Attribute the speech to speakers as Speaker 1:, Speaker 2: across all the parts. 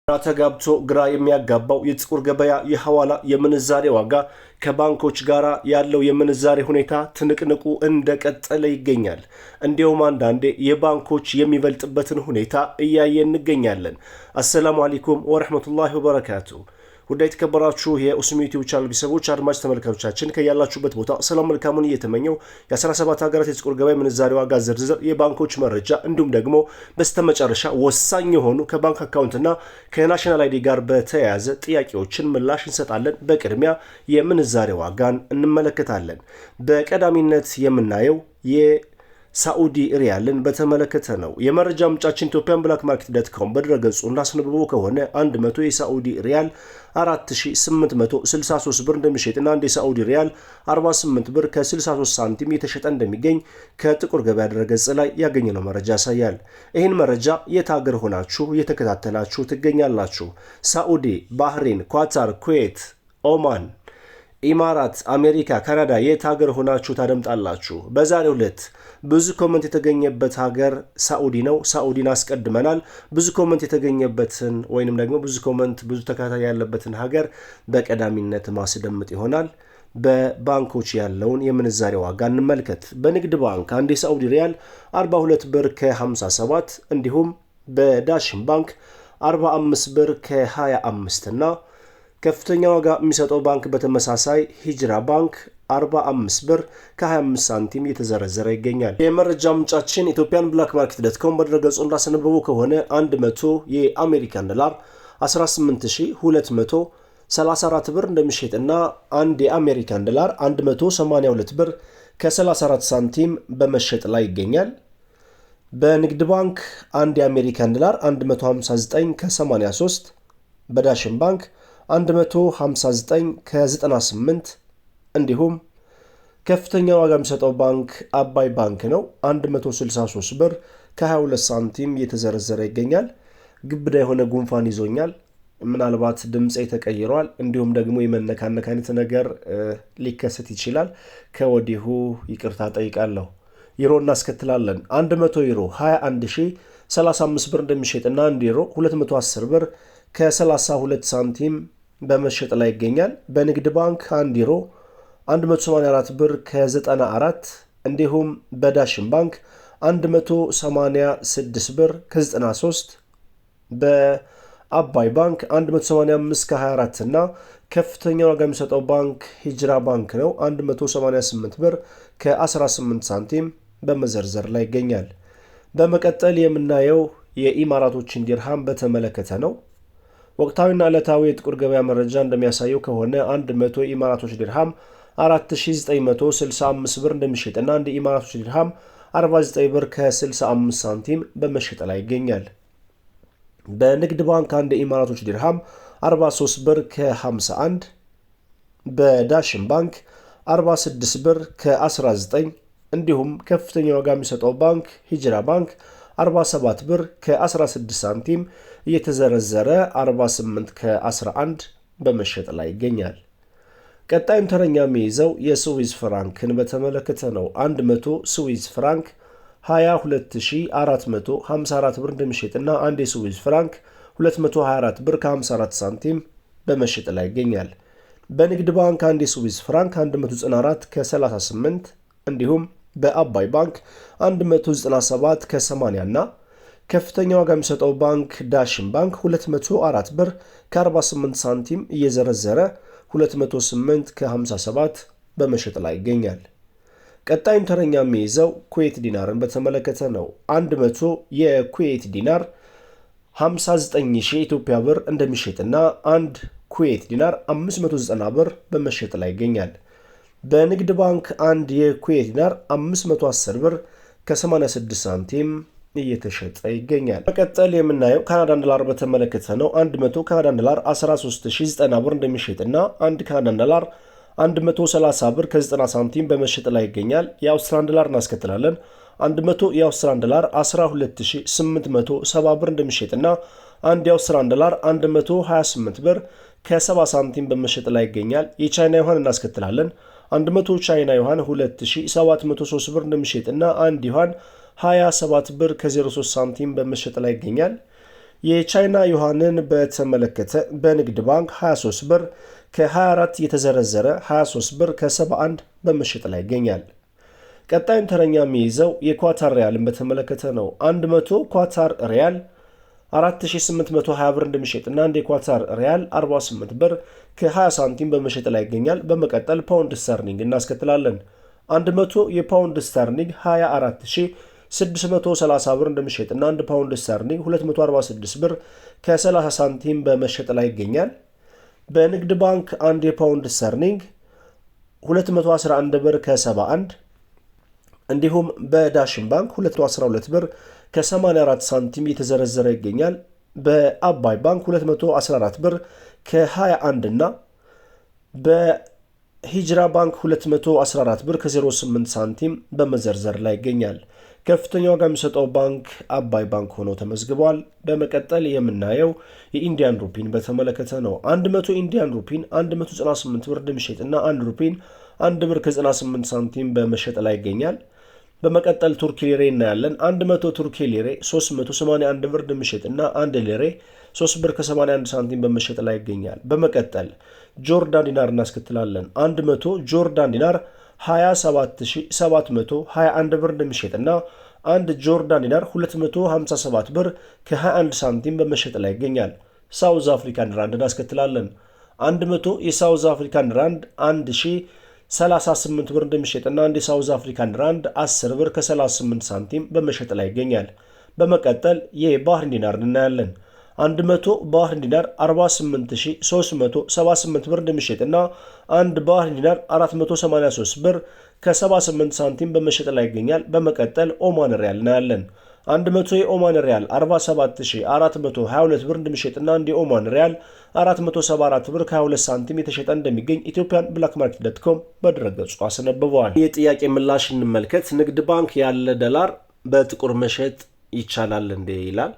Speaker 1: ተጋብቶ ግራ የሚያጋባው የጥቁር ገበያ የሐዋላ የምንዛሬ ዋጋ ከባንኮች ጋር ያለው የምንዛሬ ሁኔታ ትንቅንቁ እንደቀጠለ ይገኛል። እንዲሁም አንዳንዴ የባንኮች የሚበልጥበትን ሁኔታ እያየን እንገኛለን። አሰላሙ አለይኩም ወራህመቱላሂ ወበረካቱ። ውድ የተከበራችሁ የኡስሚ ዩቲዩብ ቻናል ቤተሰቦች አድማጭ ተመልካቾቻችን ከያላችሁበት ቦታ ሰላም መልካሙን እየተመኘው የ17 ሀገራት የጥቁር ገበያ ምንዛሬ ዋጋ ዝርዝር የባንኮች መረጃ እንዲሁም ደግሞ በስተመጨረሻ ወሳኝ የሆኑ ከባንክ አካውንትና ከናሽናል አይዲ ጋር በተያያዘ ጥያቄዎችን ምላሽ እንሰጣለን። በቅድሚያ የምንዛሬ ዋጋን እንመለከታለን። በቀዳሚነት የምናየው ሳዑዲ ሪያልን በተመለከተ ነው። የመረጃ ምንጫችን ethiopianblackmarket.com በድረገጹ እንዳስነበበው ከሆነ 100 የሳዑዲ ሪያል 4863 ብር እንደሚሸጥና አንድ የሳዑዲ ሪያል 48 ብር ከ63 ሳንቲም የተሸጠ እንደሚገኝ ከጥቁር ገበያ ድረገጽ ላይ ያገኘነው መረጃ ያሳያል። ይህን መረጃ የት ሀገር ሆናችሁ እየተከታተላችሁ ትገኛላችሁ? ሳዑዲ፣ ባህሬን፣ ኳታር፣ ኩዌት፣ ኦማን፣ ኢማራት፣ አሜሪካ፣ ካናዳ የት ሀገር ሆናችሁ ታደምጣላችሁ? በዛሬው ዕለት ብዙ ኮመንት የተገኘበት ሀገር ሳዑዲ ነው። ሳዑዲን አስቀድመናል። ብዙ ኮመንት የተገኘበትን ወይንም ደግሞ ብዙ ተከታታይ ያለበትን ሀገር በቀዳሚነት ማስደምጥ ይሆናል። በባንኮች ያለውን የምንዛሬ ዋጋ እንመልከት። በንግድ ባንክ አንድ የሳዑዲ ሪያል 42 ብር ከ57 እንዲሁም በዳሽን ባንክ 45 ብር ከ25 እና ከፍተኛ ዋጋ የሚሰጠው ባንክ በተመሳሳይ ሂጅራ ባንክ 45 ብር ከ25 ሳንቲም እየተዘረዘረ ይገኛል። የመረጃ ምንጫችን ethiopianblackmarket.com በድረገጹ እንዳስነበበው ከሆነ 100 የአሜሪካን ዶላር 18234 ብር እንደሚሸጥና አንድ የአሜሪካን ዶላር 182 ብር ከ34 ሳንቲም በመሸጥ ላይ ይገኛል። በንግድ ባንክ አንድ የአሜሪካን ዶላር 159 ከ83 በዳሽን ባንክ 159 ከ98 እንዲሁም ከፍተኛ ዋጋ የሚሰጠው ባንክ አባይ ባንክ ነው። 163 ብር ከ22 ሳንቲም እየተዘረዘረ ይገኛል። ግብዳ የሆነ ጉንፋን ይዞኛል። ምናልባት ድምጼ ተቀይሯል። እንዲሁም ደግሞ የመነካነክ አይነት ነገር ሊከሰት ይችላል። ከወዲሁ ይቅርታ ጠይቃለሁ። ዩሮ እናስከትላለን። 100 ዩሮ 21035 ብር እንደሚሸጥና 1 ዩሮ 210 ብር ከ32 ሳንቲም በመሸጥ ላይ ይገኛል። በንግድ ባንክ 1 ዩሮ 184 ብር ከ94 እንዲሁም በዳሽን ባንክ 186 ብር ከ93 በአባይ ባንክ 185 ከ24 እና ከፍተኛ ዋጋ የሚሰጠው ባንክ ሂጅራ ባንክ ነው። 188 ብር ከ18 ሳንቲም በመዘርዘር ላይ ይገኛል። በመቀጠል የምናየው የኢማራቶችን ዲርሃም በተመለከተ ነው። ወቅታዊና ዕለታዊ የጥቁር ገበያ መረጃ እንደሚያሳየው ከሆነ 100 የኢማራቶች ዲርሃም 4965 ብር እንደሚሸጥና አንድ የኢማራቶች ዲርሃም 49 ብር ከ65 ሳንቲም በመሸጥ ላይ ይገኛል። በንግድ ባንክ አንድ የኢማራቶች ዲርሃም 43 ብር ከ51 በዳሽን ባንክ 46 ብር ከ19 እንዲሁም ከፍተኛ ዋጋ የሚሰጠው ባንክ ሂጅራ ባንክ 47 ብር ከ16 ሳንቲም እየተዘረዘረ 48 ከ11 በመሸጥ ላይ ይገኛል። ቀጣዩን ተረኛ የሚይዘው የስዊዝ ፍራንክን በተመለከተ ነው። 100 ስዊዝ ፍራንክ 22454 ብር እንደሚሸጥና አንድ የስዊዝ ፍራንክ 224 ብር ከ54 ሳንቲም በመሸጥ ላይ ይገኛል። በንግድ ባንክ አንድ የስዊዝ ፍራንክ 194 ከ38 እንዲሁም በአባይ ባንክ 197 ከ80 እና ከፍተኛ ዋጋ የሚሰጠው ባንክ ዳሽን ባንክ 204 ብር ከ48 ሳንቲም እየዘረዘረ 208 ከ57 በመሸጥ ላይ ይገኛል። ቀጣዩን ተረኛ የሚይዘው ኩዌት ዲናርን በተመለከተ ነው። 100 የኩዌት ዲናር 59000 ኢትዮጵያ ብር እንደሚሸጥና አንድ ኩዌት ዲናር 590 ብር በመሸጥ ላይ ይገኛል። በንግድ ባንክ አንድ የኩዌት ዲናር 510 ብር ከ86 ሳንቲም እየተሸጠ ይገኛል። በቀጠል የምናየው ካናዳን ዶላር በተመለከተ ነው። 100 ካናዳን ዶላር 13090 ብር እንደሚሸጥና አንድ ካናዳን ዶላር 130 ብር ከ90 ሳንቲም በመሸጥ ላይ ይገኛል። የአውስትራሊያን ዶላር እናስከትላለን። 100 የአውስትራሊያን ዶላር 12870 ብር እንደሚሸጥና አንድ የአውስትራሊያን ዶላር 128 ብር ከ70 ሳንቲም በመሸጥ ላይ ይገኛል። የቻይና ዩዋን እናስከትላለን። 100 ቻይና ዩዋን 2703 ብር እንደሚሸጥና አንድ ዩዋን 27 ብር ከ03 ሳንቲም በመሸጥ ላይ ይገኛል። የቻይና ዩዋንን በተመለከተ በንግድ ባንክ 23 ብር ከ24 የተዘረዘረ 23 ብር ከ71 በመሸጥ ላይ ይገኛል። ቀጣዩን ተረኛ የሚይዘው የኳታር ሪያልን በተመለከተ ነው። 100 ኳታር ሪያል 4820 ብር እንደሚሸጥና አንድ የኳታር ሪያል 48 ብር ከ20 ሳንቲም በመሸጥ ላይ ይገኛል። በመቀጠል ፓውንድ ስተርሊንግ እናስከትላለን። 100 የፓውንድ ስተርሊንግ 24630 ብር እንደሚሸጥና 1 ፓውንድ ስተርሊንግ 246 ብር ከ30 ሳንቲም በመሸጥ ላይ ይገኛል። በንግድ ባንክ አንድ የፓውንድ ስተርሊንግ 211 ብር ከ71 እንዲሁም በዳሽን ባንክ 212 ብር ከ84 ሳንቲም የተዘረዘረ ይገኛል። በአባይ ባንክ 214 ብር ከ21 እና በሂጅራ ባንክ 214 ብር ከ08 ሳንቲም በመዘርዘር ላይ ይገኛል። ከፍተኛ ዋጋ የሚሰጠው ባንክ አባይ ባንክ ሆኖ ተመዝግቧል። በመቀጠል የምናየው የኢንዲያን ሩፒን በተመለከተ ነው። 100 ኢንዲያን ሩፒን 198 ብር እንደሚሸጥና 1 ሩፒን 1 ብር ከ98 ሳንቲም በመሸጥ ላይ ይገኛል። በመቀጠል ቱርኪ ሊሬ እናያለን። 100 ቱርኪ ሊሬ 381 ብር እንደሚሸጥና 1 ሊሬ 3 ብር ከ81 ሳንቲም በመሸጥ ላይ ይገኛል። በመቀጠል ጆርዳን ዲናር እናስከትላለን። 100 ጆርዳን ዲናር 27721 ብር እንደሚሸጥና 1 ጆርዳን ዲናር 257 ብር ከ21 ሳንቲም በመሸጥ ላይ ይገኛል። ሳውዝ አፍሪካን ራንድ እናስከትላለን። 100 የሳውዝ አፍሪካን ራንድ 1038 ብር እንደሚሸጥና አንድ የሳውዝ አፍሪካን ራንድ 10 ብር ከ38 ሳንቲም በመሸጥ ላይ ይገኛል። በመቀጠል የባህሪን ዲናር እናያለን። 100 ባህሪን ዲናር 48378 ብር እንደሚሸጥና አንድ ባህሪን ዲናር 483 ብር ከ78 ሳንቲም በመሸጥ ላይ ይገኛል። በመቀጠል ኦማን ሪያል እናያለን። 100 የኦማን ሪያል 47422 ብር እንደሚሸጥና አንድ የኦማን ሪያል 474 ብር ከ22 ሳንቲም የተሸጠ እንደሚገኝ ኢትዮጵያን ብላክ ማርኬት.com በድረገጹ አስነብበዋል። የጥያቄ ምላሽ እንመልከት። ንግድ ባንክ ያለ ዶላር በጥቁር መሸጥ ይቻላል እንዴ ይላል።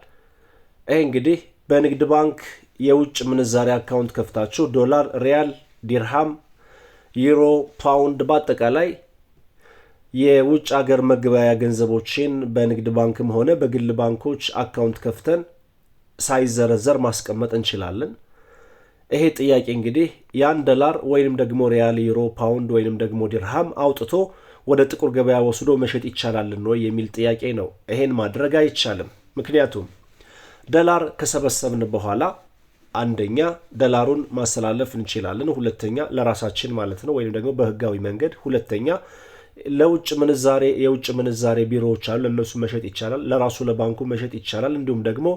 Speaker 1: ይህ እንግዲህ በንግድ ባንክ የውጭ ምንዛሪ አካውንት ከፍታችሁ ዶላር፣ ሪያል፣ ዲርሃም፣ ዩሮ፣ ፓውንድ በአጠቃላይ የውጭ ሀገር መገበያያ ገንዘቦችን በንግድ ባንክም ሆነ በግል ባንኮች አካውንት ከፍተን ሳይዘረዘር ማስቀመጥ እንችላለን። ይሄ ጥያቄ እንግዲህ ያን ዶላር ወይንም ደግሞ ሪያል፣ ዩሮ፣ ፓውንድ ወይንም ደግሞ ዲርሃም አውጥቶ ወደ ጥቁር ገበያ ወስዶ መሸጥ ይቻላልን ወይ የሚል ጥያቄ ነው። ይሄን ማድረግ አይቻልም። ምክንያቱም ዶላር ከሰበሰብን በኋላ አንደኛ ዶላሩን ማስተላለፍ እንችላለን፣ ሁለተኛ ለራሳችን ማለት ነው ወይንም ደግሞ በህጋዊ መንገድ፣ ሁለተኛ ለውጭ ምንዛሬ የውጭ ምንዛሬ ቢሮዎች አሉ፣ ለነሱ መሸጥ ይቻላል፣ ለራሱ ለባንኩ መሸጥ ይቻላል። እንዲሁም ደግሞ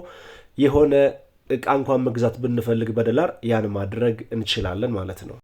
Speaker 1: የሆነ እቃ እንኳን መግዛት ብንፈልግ በዶላር ያን ማድረግ እንችላለን ማለት ነው።